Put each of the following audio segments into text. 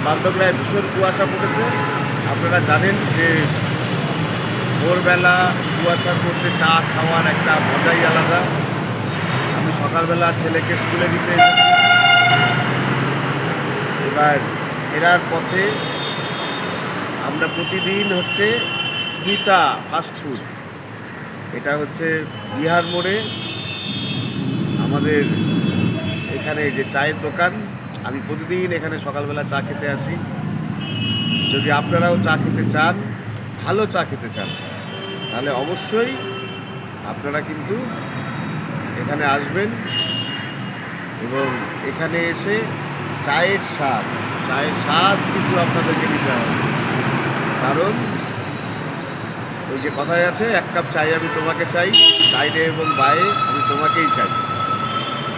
বান্দরবানে ভীষণ কুয়াশা পড়েছে। আপনারা জানেন যে ভোরবেলা কুয়াশার মধ্যে চা খাওয়ার একটা মজাই আলাদা। আমি সকালবেলা ছেলেকে স্কুলে দিতে এসেছি। এবার ফেরার পথে আমরা প্রতিদিন হচ্ছে স্মিতা ফাস্টফুড, এটা হচ্ছে বিহার মোড়ে আমাদের এখানে যে চায়ের দোকান। আমি প্রতিদিন এখানে সকালবেলা চা খেতে আসি। যদি আপনারাও চা খেতে চান, ভালো চা খেতে চান, তাহলে অবশ্যই আপনারা কিন্তু এখানে আসবেন এবং এখানে এসে চায়ের স্বাদ কিন্তু আপনাদেরকে নিতে হবে। কারণ ওই যে কথায় আছে, এক কাপ চাই আমি তোমাকে চাই, ডাইনে এবং বায়ে আমি তোমাকেই চাই।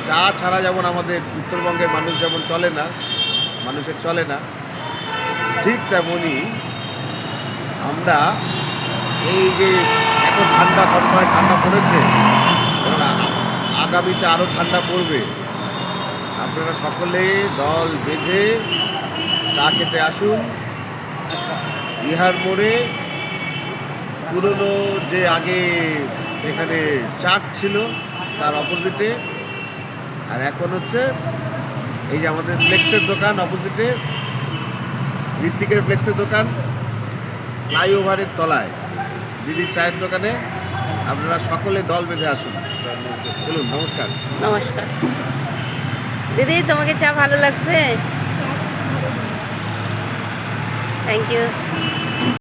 চা ছাড়া যেমন আমাদের উত্তরবঙ্গের মানুষ যেমন মানুষের চলে না, ঠিক তেমনই আমরা এই যে এত ঠান্ডা পড়েছে এবং আগামীতে আরও ঠান্ডা পড়বে, আপনারা সকলে দল বেঁধে চা খেতে আসুন। বিহার মোড়ে পুরনো যে আগে এখানে চার্চ ছিল তার অপোজিটে, আর এখন হচ্ছে এই যে আমাদের ফ্লেক্সের দোকান অপোজিটে, ঋত্বিকের ফ্লেক্সের দোকান, ফ্লাইওভারের তলায় দিদির চায়ের দোকানে আপনারা সকলে দল বেঁধে আসুন। চলুন, নমস্কার। নমস্কার দিদি, তোমাকে চা ভালো লাগছে? Thank you.